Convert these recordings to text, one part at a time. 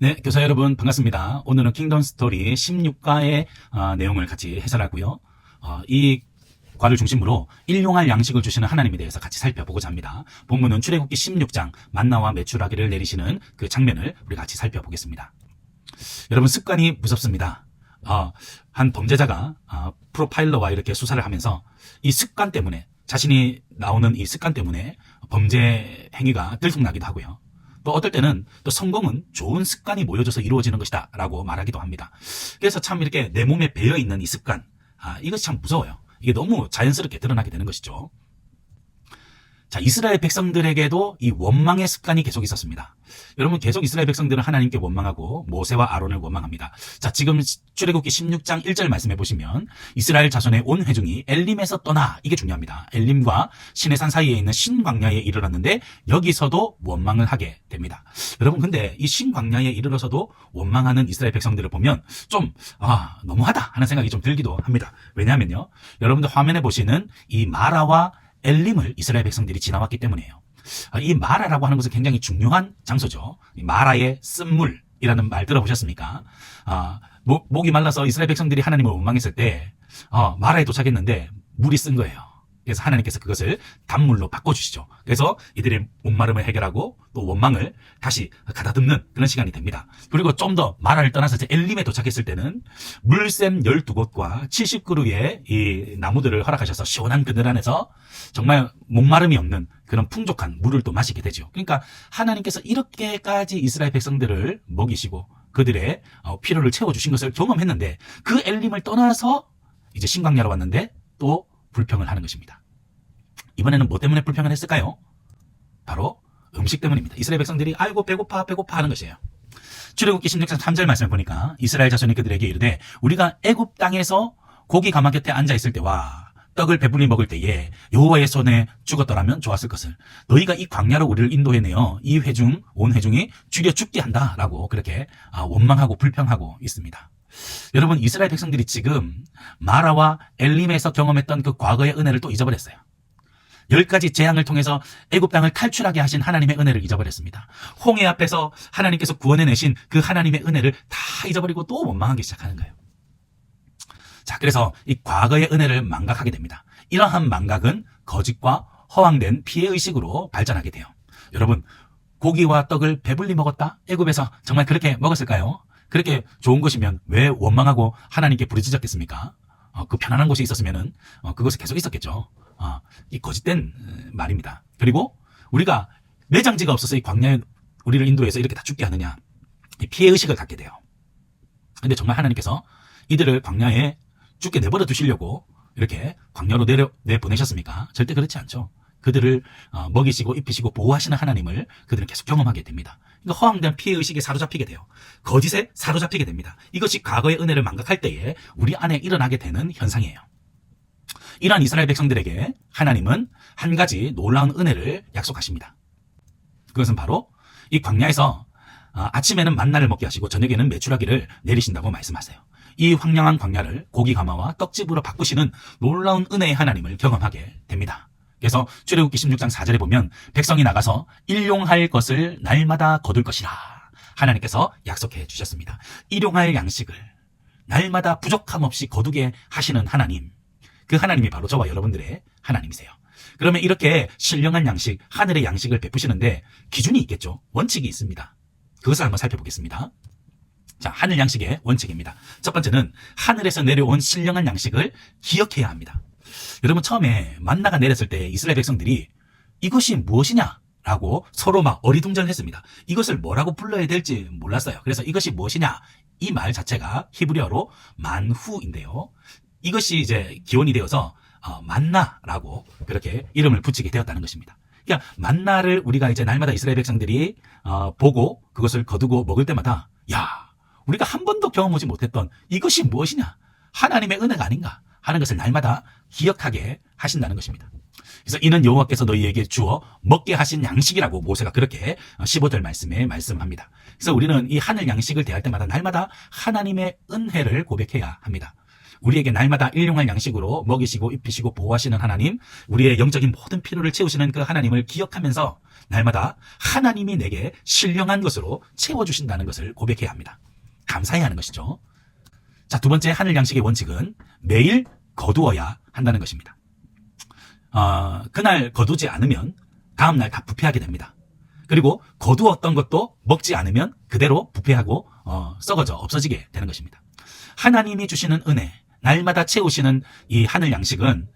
네, 교사 여러분 반갑습니다. 오늘은 킹덤 스토리 16과의 내용을 같이 해설하고요. 이 과를 중심으로 일용할 양식을 주시는 하나님에 대해서 같이 살펴보고자 합니다. 본문은 출애굽기 16장 만나와 메추라기를 내리시는 그 장면을 우리 같이 살펴보겠습니다. 여러분, 습관이 무섭습니다. 한 범죄자가 프로파일러와 이렇게 수사를 하면서 이 습관 때문에, 자신이 나오는 이 습관 때문에 범죄 행위가 들쑥나기도 하고요. 또 어떨 때는 또 성공은 좋은 습관이 모여져서 이루어지는 것이다 라고 말하기도 합니다. 그래서 참 이렇게 내 몸에 배어있는 이 습관, 이것이 참 무서워요. 이게 너무 자연스럽게 드러나게 되는 것이죠. 자, 이스라엘 백성들에게도 이 원망의 습관이 계속 있었습니다. 여러분, 계속 이스라엘 백성들은 하나님께 원망하고 모세와 아론을 원망합니다. 자, 지금 출애굽기 16장 1절 말씀해 보시면 이스라엘 자손의 온 회중이 엘림에서 떠나, 이게 중요합니다. 엘림과 시내산 사이에 있는 신광야에 이르렀는데 여기서도 원망을 하게 됩니다. 여러분, 근데 이 신광야에 이르러서도 원망하는 이스라엘 백성들을 보면 좀 너무하다 하는 생각이 좀 들기도 합니다. 왜냐하면요, 여러분들 화면에 보시는 이 마라와 엘림을 이스라엘 백성들이 지나왔기 때문이에요. 이 마라라고 하는 것은 굉장히 중요한 장소죠. 이 마라의 쓴물이라는 말 들어보셨습니까? 목이 말라서 이스라엘 백성들이 하나님을 원망했을 때 마라에 도착했는데 물이 쓴 거예요. 그래서 하나님께서 그것을 단물로 바꿔주시죠. 그래서 이들의 목마름을 해결하고 또 원망을 다시 가다듬는 그런 시간이 됩니다. 그리고 좀 더 마라를 떠나서 엘림에 도착했을 때는 물샘 12곳과 70그루의 이 나무들을 허락하셔서 시원한 그늘 안에서 정말 목마름이 없는 그런 풍족한 물을 또 마시게 되죠. 그러니까 하나님께서 이렇게까지 이스라엘 백성들을 먹이시고 그들의 필요를 채워주신 것을 경험했는데 그 엘림을 떠나서 이제 신광야로 왔는데 또 불평을 하는 것입니다. 이번에는 뭐 때문에 불평을 했을까요? 바로 음식 때문입니다. 이스라엘 백성들이 아이고 배고파 하는 것이에요. 출애굽기 16장 3절 말씀을 보니까 이스라엘 자손이 그들에게 이르되 우리가 애굽 땅에서 고기 가마 곁에 앉아 있을 때와 떡을 배불리 먹을 때에 여호와의 손에 죽었더라면 좋았을 것을, 너희가 이 광야로 우리를 인도해내어 이 회중 온 회중이 죽여 죽게 한다라고 그렇게 원망하고 불평하고 있습니다. 여러분, 이스라엘 백성들이 지금 마라와 엘림에서 경험했던 그 과거의 은혜를 또 잊어버렸어요. 10가지 재앙을 통해서 애굽 땅을 탈출하게 하신 하나님의 은혜를 잊어버렸습니다. 홍해 앞에서 하나님께서 구원해내신 그 하나님의 은혜를 다 잊어버리고 또 원망하기 시작하는 거예요. 자, 그래서 이 과거의 은혜를 망각하게 됩니다. 이러한 망각은 거짓과 허황된 피해의식으로 발전하게 돼요. 여러분, 고기와 떡을 배불리 먹었다? 애굽에서 정말 그렇게 먹었을까요? 그렇게 좋은 것이면 왜 원망하고 하나님께 부르짖었겠습니까? 그 편안한 곳이 있었으면은 그곳에 계속 있었겠죠. 이 거짓된 말입니다. 그리고 우리가 매장지가 없어서 이 광야에 우리를 인도해서 이렇게 다 죽게 하느냐, 이 피해의식을 갖게 돼요. 근데 정말 하나님께서 이들을 광야에 죽게 내버려 두시려고 이렇게 광야로 내보내셨습니까? 절대 그렇지 않죠. 그들을 먹이시고 입히시고 보호하시는 하나님을 그들은 계속 경험하게 됩니다. 그러니까 허황된 피해의식에 사로잡히게 돼요. 거짓에 사로잡히게 됩니다. 이것이 과거의 은혜를 망각할 때에 우리 안에 일어나게 되는 현상이에요. 이러한 이스라엘 백성들에게 하나님은 한 가지 놀라운 은혜를 약속하십니다. 그것은 바로 이 광야에서 아침에는 만나를 먹게 하시고 저녁에는 메추라기를 내리신다고 말씀하세요. 이 황량한 광야를 고기 가마와 떡집으로 바꾸시는 놀라운 은혜의 하나님을 경험하게 됩니다. 그래서 출애굽기 16장 4절에 보면 백성이 나가서 일용할 것을 날마다 거둘 것이라 하나님께서 약속해 주셨습니다. 일용할 양식을 날마다 부족함 없이 거두게 하시는 하나님, 그 하나님이 바로 저와 여러분들의 하나님이세요. 그러면 이렇게 신령한 양식, 하늘의 양식을 베푸시는데 기준이 있겠죠. 원칙이 있습니다. 그것을 한번 살펴보겠습니다. 자, 하늘 양식의 원칙입니다. 첫 번째는 하늘에서 내려온 신령한 양식을 기억해야 합니다. 여러분, 처음에 만나가 내렸을 때 이스라엘 백성들이 이것이 무엇이냐라고 서로 막 어리둥절했습니다. 이것을 뭐라고 불러야 될지 몰랐어요. 그래서 이것이 무엇이냐, 이 말 자체가 히브리어로 만후인데요. 이것이 이제 기원이 되어서 만나라고 그렇게 이름을 붙이게 되었다는 것입니다. 그러니까 만나를 우리가 이제 날마다 이스라엘 백성들이 보고 그것을 거두고 먹을 때마다 우리가 한 번도 경험하지 못했던 이것이 무엇이냐, 하나님의 은혜가 아닌가 하는 것을 날마다 기억하게 하신다는 것입니다. 그래서 이는 여호와께서 너희에게 주어 먹게 하신 양식이라고 모세가 그렇게 15절 말씀에 말씀합니다. 그래서 우리는 이 하늘 양식을 대할 때마다 날마다 하나님의 은혜를 고백해야 합니다. 우리에게 날마다 일용할 양식으로 먹이시고 입히시고 보호하시는 하나님, 우리의 영적인 모든 필요를 채우시는 그 하나님을 기억하면서 날마다 하나님이 내게 신령한 것으로 채워주신다는 것을 고백해야 합니다. 감사해야 하는 것이죠. 자, 두 번째 하늘 양식의 원칙은 매일 거두어야 한다는 것입니다. 그날 거두지 않으면 다음날 다 부패하게 됩니다. 그리고 거두었던 것도 먹지 않으면 그대로 부패하고 썩어져 없어지게 되는 것입니다. 하나님이 주시는 은혜, 날마다 채우시는 이 하늘 양식은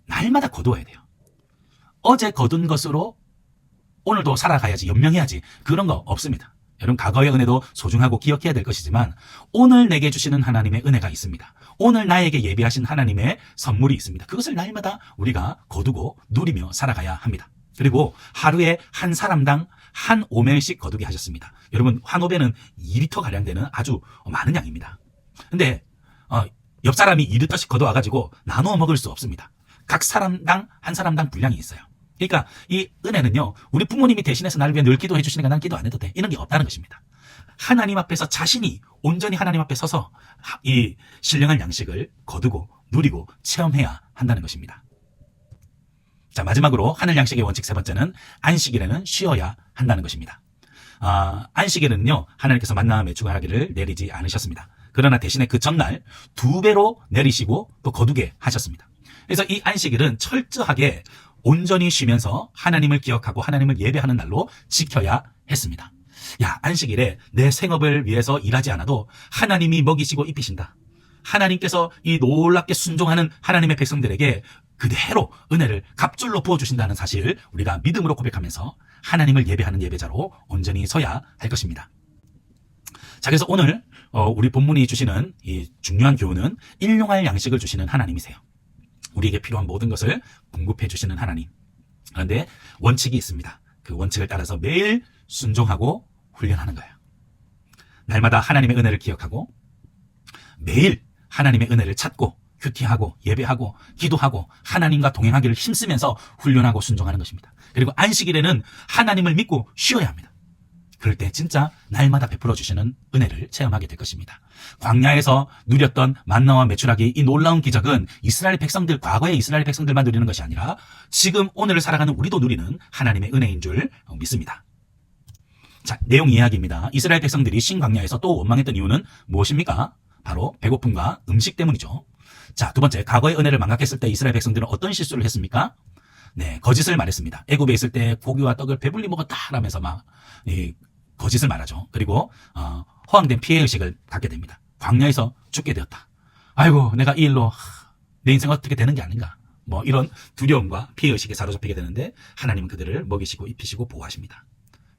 날마다 거두어야 돼요. 어제 거둔 것으로 오늘도 살아가야지, 연명해야지, 그런 거 없습니다. 여러분, 과거의 은혜도 소중하고 기억해야 될 것이지만 오늘 내게 주시는 하나님의 은혜가 있습니다. 오늘 나에게 예비하신 하나님의 선물이 있습니다. 그것을 날마다 우리가 거두고 누리며 살아가야 합니다. 그리고 하루에 한 사람당 한 오멜씩 거두게 하셨습니다. 여러분, 한 오멜은 2리터가량 되는 아주 많은 양입니다. 근데 옆 사람이 2리터씩 거둬와가지고 나누어 먹을 수 없습니다. 각 사람당 한 사람당 분량이 있어요. 그러니까 이 은혜는요, 우리 부모님이 대신해서 나를 위해 늘 기도해 주시니까 난 기도 안 해도 돼, 이런 게 없다는 것입니다. 하나님 앞에서 자신이 온전히 하나님 앞에 서서 이 신령한 양식을 거두고 누리고 체험해야 한다는 것입니다. 자, 마지막으로 하늘 양식의 원칙 세 번째는 안식일에는 쉬어야 한다는 것입니다. 안식일은요, 하나님께서 만나 매주하기를 내리지 않으셨습니다. 그러나 대신에 그 전날 2배로 내리시고 또 거두게 하셨습니다. 그래서 이 안식일은 철저하게 온전히 쉬면서 하나님을 기억하고 하나님을 예배하는 날로 지켜야 했습니다. 야, 안식일에 내 생업을 위해서 일하지 않아도 하나님이 먹이시고 입히신다. 하나님께서 이 놀랍게 순종하는 하나님의 백성들에게 그대로 은혜를 갑줄로 부어주신다는 사실 우리가 믿음으로 고백하면서 하나님을 예배하는 예배자로 온전히 서야 할 것입니다. 자, 그래서 오늘 우리 본문이 주시는 이 중요한 교훈은 일용할 양식을 주시는 하나님이세요. 우리에게 필요한 모든 것을 공급해 주시는 하나님. 그런데 원칙이 있습니다. 그 원칙을 따라서 매일 순종하고 훈련하는 거예요. 날마다 하나님의 은혜를 기억하고 매일 하나님의 은혜를 찾고 큐티하고 예배하고 기도하고 하나님과 동행하기를 힘쓰면서 훈련하고 순종하는 것입니다. 그리고 안식일에는 하나님을 믿고 쉬어야 합니다. 그럴 때 진짜 날마다 베풀어 주시는 은혜를 체험하게 될 것입니다. 광야에서 누렸던 만나와 메추라기, 이 놀라운 기적은 이스라엘 백성들, 과거의 이스라엘 백성들만 누리는 것이 아니라 지금 오늘을 살아가는 우리도 누리는 하나님의 은혜인 줄 믿습니다. 자, 내용 이야기입니다. 이스라엘 백성들이 신광야에서 또 원망했던 이유는 무엇입니까? 바로 배고픔과 음식 때문이죠. 자, 두 번째, 과거의 은혜를 망각했을 때 이스라엘 백성들은 어떤 실수를 했습니까? 네, 거짓을 말했습니다. 애굽에 있을 때 고기와 떡을 배불리 먹었다 라면서 막 거짓을 말하죠. 그리고 허황된 피해의식을 갖게 됩니다. 광야에서 죽게 되었다. 아이고, 내가 이 일로 내 인생 어떻게 되는 게 아닌가, 뭐 이런 두려움과 피해의식에 사로잡히게 되는데 하나님은 그들을 먹이시고 입히시고 보호하십니다.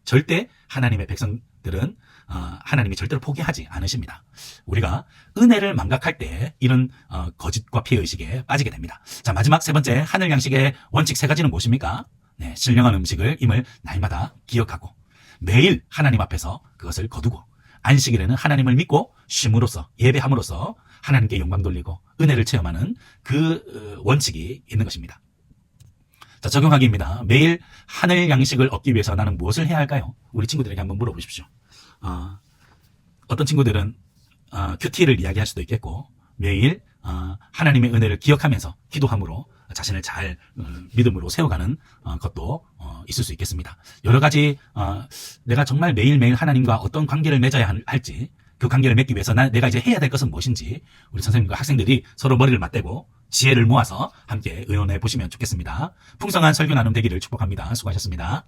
절대 하나님의 백성들은 하나님이 절대로 포기하지 않으십니다. 우리가 은혜를 망각할 때 이런 거짓과 피해의식에 빠지게 됩니다. 자, 마지막 세 번째 하늘 양식의 원칙 세 가지는 무엇입니까? 네, 신령한 음식을 임을 날마다 기억하고 매일 하나님 앞에서 그것을 거두고 안식일에는 하나님을 믿고 쉼으로써 예배함으로써 하나님께 영광 돌리고 은혜를 체험하는 그 원칙이 있는 것입니다. 자, 적용하기입니다. 매일 하늘 양식을 얻기 위해서 나는 무엇을 해야 할까요? 우리 친구들에게 한번 물어보십시오. 어떤 친구들은 큐티를 이야기할 수도 있겠고 매일 하나님의 은혜를 기억하면서 기도함으로 자신을 잘 믿음으로 세워가는 것도 있을 수 있겠습니다. 여러 가지 내가 정말 매일매일 하나님과 어떤 관계를 맺어야 할지, 그 관계를 맺기 위해서 내가 이제 해야 될 것은 무엇인지 우리 선생님과 학생들이 서로 머리를 맞대고 지혜를 모아서 함께 의논해 보시면 좋겠습니다. 풍성한 설교 나눔 되기를 축복합니다. 수고하셨습니다.